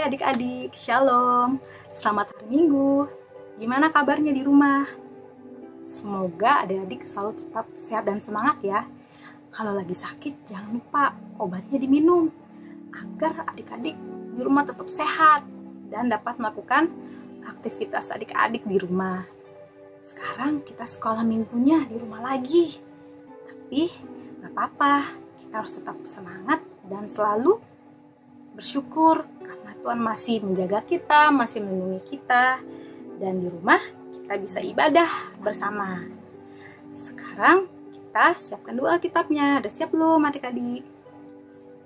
adik-adik, shalom. Selamat hari Minggu. Gimana kabarnya di rumah? Semoga adik-adik selalu tetap sehat dan semangat ya. Kalau lagi sakit, jangan lupa obatnya diminum agar adik-adik di rumah tetap sehat dan dapat melakukan aktivitas adik-adik di rumah. Sekarang kita sekolah minggunya di rumah lagi. Tapi gak apa-apa, kita harus tetap semangat dan selalu bersyukur karena Tuhan masih menjaga kita, masih melindungi kita, dan di rumah kita bisa ibadah bersama. Sekarang kita siapkan dulu Alkitabnya. Udah siap belum adik-adik?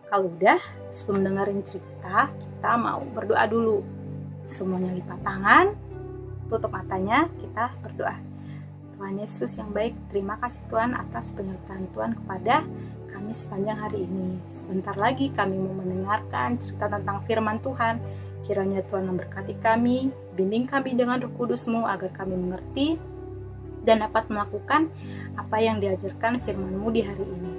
Kalau udah, sebelum dengerin cerita, kita mau berdoa dulu. Semuanya lipat tangan, tutup matanya, kita berdoa. Tuhan Yesus yang baik, terima kasih Tuhan atas penyertaan Tuhan kepada kami sepanjang hari ini. Sebentar lagi kami mau mendengarkan cerita tentang firman Tuhan. Kiranya Tuhan memberkati kami, bimbing kami dengan Roh Kudus-Mu agar kami mengerti dan dapat melakukan apa yang diajarkan firman-Mu di hari ini.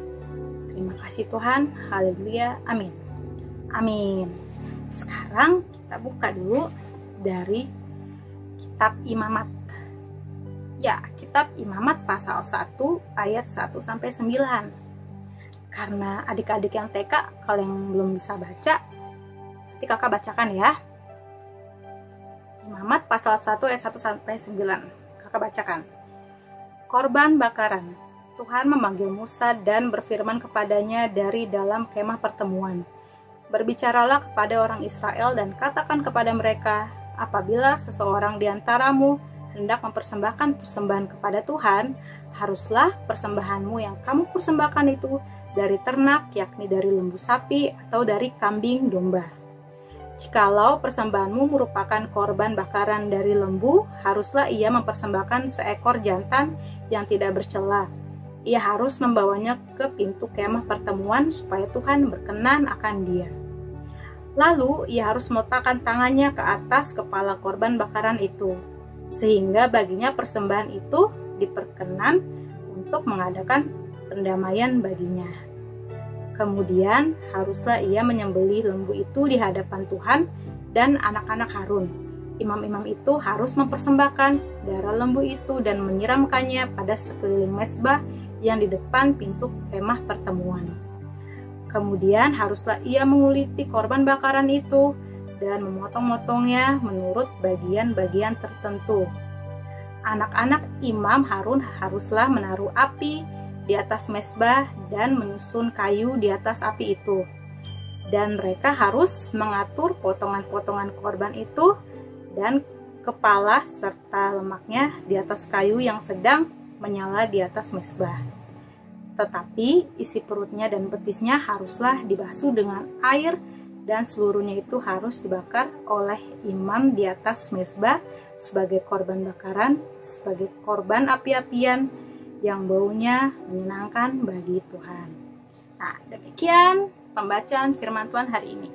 Terima kasih Tuhan, haleluya, amin. Amin. Sekarang kita buka dulu dari kitab Imamat. Ya, kitab Imamat pasal 1 ayat 1-9. Karena adik-adik yang TK, kalau yang belum bisa baca, nanti kakak bacakan ya. Imamat pasal 1 ayat 1-9. Kakak bacakan. Korban bakaran. Tuhan memanggil Musa dan berfirman kepadanya dari dalam kemah pertemuan. Berbicaralah kepada orang Israel dan katakan kepada mereka, apabila seseorang di antaramu hendak mempersembahkan persembahan kepada Tuhan, haruslah persembahanmu yang kamu persembahkan itu dari ternak, yakni dari lembu sapi atau dari kambing domba. Jikalau persembahanmu merupakan korban bakaran dari lembu, haruslah ia mempersembahkan seekor jantan yang tidak bercela. Ia harus membawanya ke pintu kemah pertemuan supaya Tuhan berkenan akan dia. Lalu ia harus meletakkan tangannya ke atas kepala korban bakaran itu, sehingga baginya persembahan itu diperkenan untuk mengadakan pendamaian baginya. Kemudian haruslah ia menyembelih lembu itu di hadapan Tuhan dan anak-anak Harun. Imam-imam itu harus mempersembahkan darah lembu itu dan menyiramkannya pada sekeliling mezbah yang di depan pintu kemah pertemuan. Kemudian haruslah ia menguliti korban bakaran itu dan memotong-motongnya menurut bagian-bagian tertentu. Anak-anak imam Harun haruslah menaruh api di atas mezbah dan menyusun kayu di atas api itu. Dan mereka harus mengatur potongan-potongan korban itu dan kepala serta lemaknya di atas kayu yang sedang menyala di atas mezbah. Tetapi isi perutnya dan betisnya haruslah dibasuh dengan air dan seluruhnya itu harus dibakar oleh imam di atas mezbah sebagai korban bakaran, sebagai korban api-apian yang baunya menyenangkan bagi Tuhan. Nah, demikian pembacaan firman Tuhan hari ini.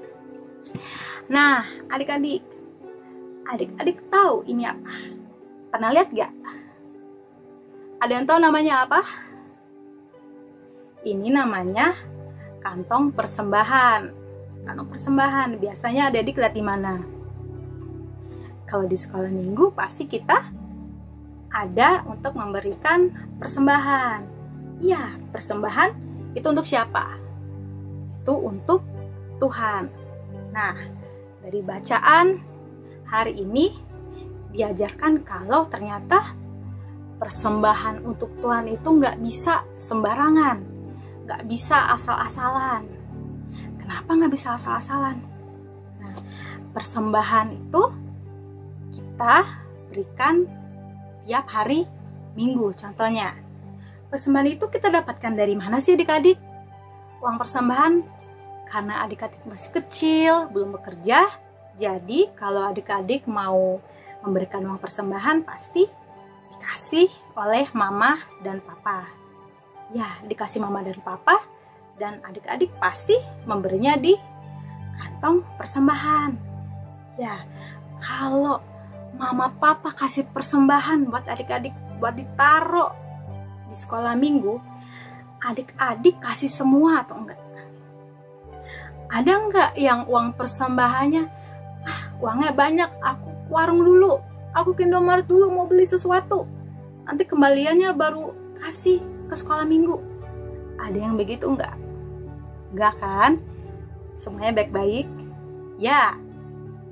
Nah, adik-adik tahu ini apa? Pernah lihat gak? Ada yang tahu namanya apa? Ini namanya kantong persembahan. Kantong persembahan, biasanya adik-adik lihat di mana? Kalau di sekolah minggu pasti kita ada untuk memberikan persembahan. Ya, persembahan itu untuk siapa? Itu untuk Tuhan. Nah, dari bacaan hari ini diajarkan kalau ternyata persembahan untuk Tuhan itu nggak bisa sembarangan, nggak bisa asal-asalan. Kenapa nggak bisa asal-asalan? Nah, persembahan itu kita berikan tiap hari Minggu. Contohnya, persembahan itu kita dapatkan dari mana sih adik-adik? Uang persembahan, karena adik-adik masih kecil, belum bekerja, jadi kalau adik-adik mau memberikan uang persembahan pasti dikasih oleh mama dan papa. Ya, dikasih mama dan papa, dan adik-adik pasti memberinya di kantong persembahan. Ya, kalau mama papa kasih persembahan buat adik-adik buat ditaruh di sekolah minggu, adik-adik kasih semua atau enggak? Ada enggak yang uang persembahannya uangnya banyak, aku ke warung dulu, aku ke Indomaret dulu mau beli sesuatu, nanti kembaliannya baru kasih ke sekolah minggu. Ada yang begitu enggak? Enggak kan? Semuanya baik-baik. Ya,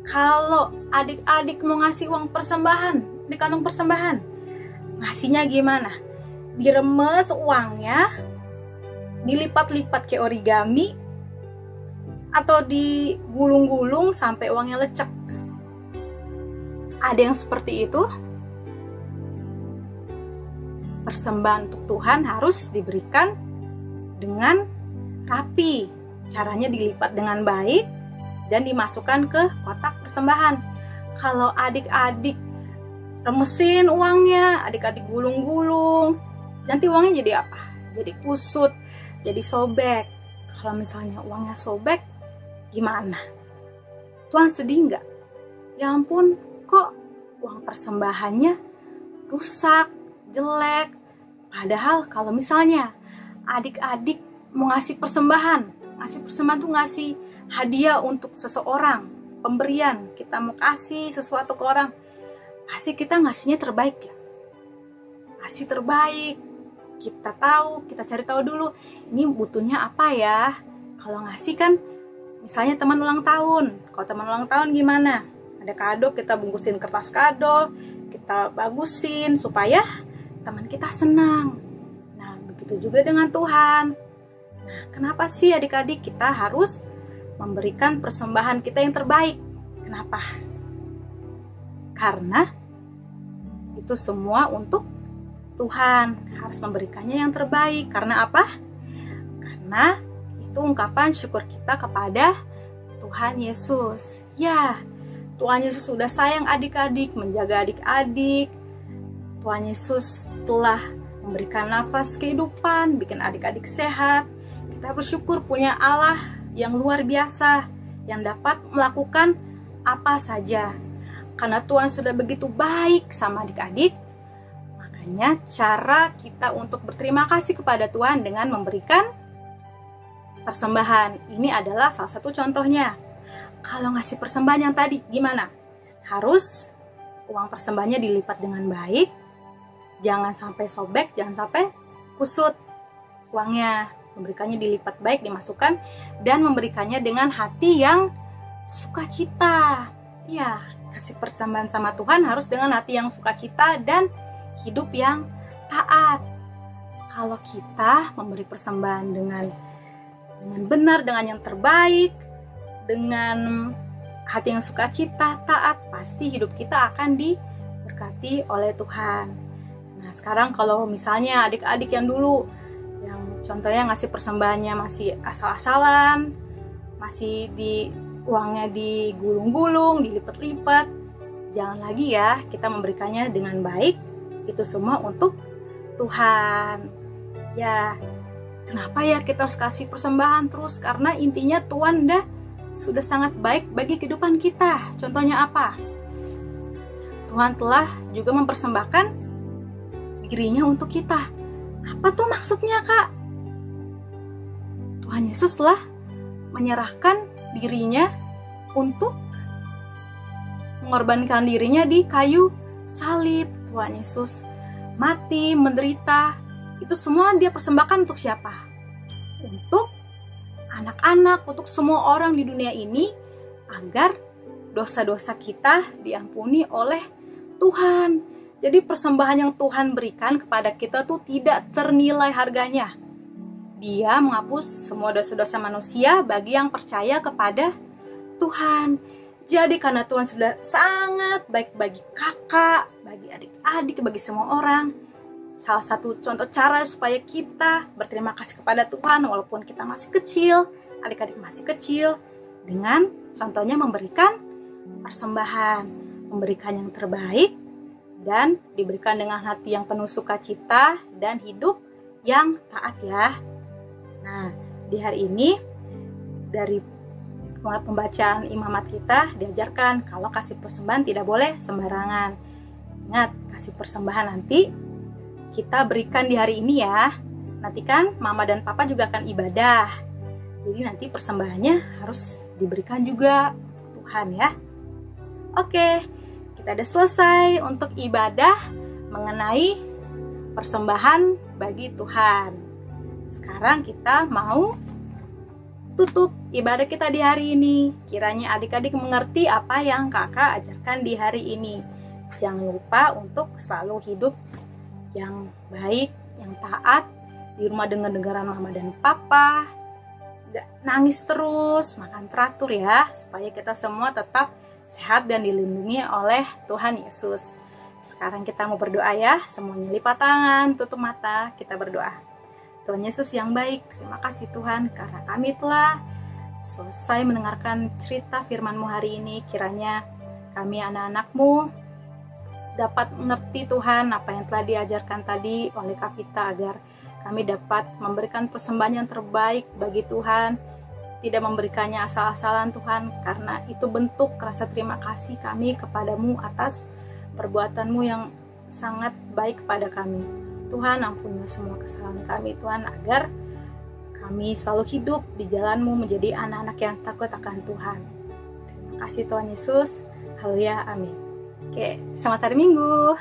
kalau adik-adik mau ngasih uang persembahan di kantong persembahan, ngasihnya gimana? Diremes uangnya, dilipat-lipat kayak origami, atau digulung-gulung sampai uangnya lecek? Ada yang seperti itu? Persembahan untuk Tuhan harus diberikan dengan rapi. Caranya dilipat dengan baik dan dimasukkan ke kotak persembahan. Kalau adik-adik remesin uangnya, adik-adik gulung-gulung, nanti uangnya jadi apa? Jadi kusut, jadi sobek. Kalau misalnya uangnya sobek, gimana? Tuhan sedih nggak? Ya ampun, kok uang persembahannya rusak, jelek. Padahal kalau misalnya adik-adik mau ngasih persembahan tuh ngasih hadiah untuk seseorang, pemberian, kita mau kasih sesuatu ke orang, pasti kita ngasihnya terbaik ya. Kasih terbaik, kita cari tahu dulu, ini butuhnya apa ya. Kalau ngasih kan, misalnya teman ulang tahun, kalau teman ulang tahun gimana? Ada kado, kita bungkusin kertas kado, kita bagusin supaya teman kita senang. Nah, begitu juga dengan Tuhan. Nah, kenapa sih adik-adik kita harus memberikan persembahan kita yang terbaik? Kenapa? Karena itu semua untuk Tuhan, harus memberikannya yang terbaik. Karena apa? Karena itu ungkapan syukur kita kepada Tuhan Yesus. Ya, Tuhan Yesus sudah sayang adik-adik, menjaga adik-adik. Tuhan Yesus telah memberikan nafas kehidupan, bikin adik-adik sehat. Kita bersyukur punya Allah yang luar biasa, yang dapat melakukan apa saja. Karena Tuhan sudah begitu baik sama adik-adik, makanya cara kita untuk berterima kasih kepada Tuhan dengan memberikan persembahan. Ini adalah salah satu contohnya. Kalau ngasih persembahan yang tadi, gimana? Harus uang persembahannya dilipat dengan baik, jangan sampai sobek, jangan sampai kusut uangnya. Memberikannya dilipat baik, dimasukkan, dan memberikannya dengan hati yang sukacita. Ya, kasih persembahan sama Tuhan harus dengan hati yang sukacita dan hidup yang taat. Kalau kita memberi persembahan dengan benar, dengan yang terbaik, dengan hati yang sukacita, taat, pasti hidup kita akan diberkati oleh Tuhan. Nah, sekarang kalau misalnya adik-adik yang dulu, yang contohnya ngasih persembahannya masih asal-asalan, masih uangnya digulung-gulung, dilipat-lipat, jangan lagi ya, kita memberikannya dengan baik. Itu semua untuk Tuhan. Ya, kenapa ya kita harus kasih persembahan terus? Karena intinya Tuhan sudah sangat baik bagi kehidupan kita. Contohnya apa? Tuhan telah juga mempersembahkan dirinya untuk kita. Apa tuh maksudnya, Kak? Tuhan Yesus telah menyerahkan dirinya untuk mengorbankan dirinya di kayu salib. Tuhan Yesus mati, menderita. Itu semua dia persembahkan untuk siapa? Untuk anak-anak, untuk semua orang di dunia ini, agar dosa-dosa kita diampuni oleh Tuhan. Jadi persembahan yang Tuhan berikan kepada kita tuh tidak ternilai harganya. Dia menghapus semua dosa-dosa manusia bagi yang percaya kepada Tuhan. Jadi karena Tuhan sudah sangat baik bagi kakak, bagi adik-adik, bagi semua orang, salah satu contoh cara supaya kita berterima kasih kepada Tuhan walaupun kita masih kecil, adik-adik masih kecil, dengan contohnya memberikan persembahan, memberikan yang terbaik, dan diberikan dengan hati yang penuh sukacita dan hidup yang taat ya. Nah, di hari ini dari pembacaan imamat kita diajarkan kalau kasih persembahan tidak boleh sembarangan. Ingat, kasih persembahan nanti kita berikan di hari ini ya. Nanti kan mama dan papa juga akan ibadah. Jadi nanti persembahannya harus diberikan juga untuk Tuhan ya. Oke, kita udah selesai untuk ibadah mengenai persembahan bagi Tuhan. Sekarang kita mau tutup ibadah kita di hari ini. Kiranya adik-adik mengerti apa yang kakak ajarkan di hari ini. Jangan lupa untuk selalu hidup yang baik, yang taat, di rumah dengar-dengaran mama dan papa, gak nangis terus, makan teratur ya, supaya kita semua tetap sehat dan dilindungi oleh Tuhan Yesus. Sekarang kita mau berdoa ya, semuanya lipat tangan, tutup mata, kita berdoa. Tuhan Yesus yang baik, terima kasih Tuhan karena kami telah selesai mendengarkan cerita firman-Mu hari ini. Kiranya kami anak-anak-Mu dapat mengerti Tuhan apa yang telah diajarkan tadi oleh Kak Vita, agar kami dapat memberikan persembahan yang terbaik bagi Tuhan, tidak memberikannya asal-asalan Tuhan, karena itu bentuk rasa terima kasih kami kepadamu atas perbuatan-Mu yang sangat baik kepada kami. Tuhan, ampunilah semua kesalahan kami Tuhan, agar kami selalu hidup di jalan-Mu menjadi anak-anak yang takut akan Tuhan. Terima kasih Tuhan Yesus. Haleluya, amin. Oke, selamat hari Minggu.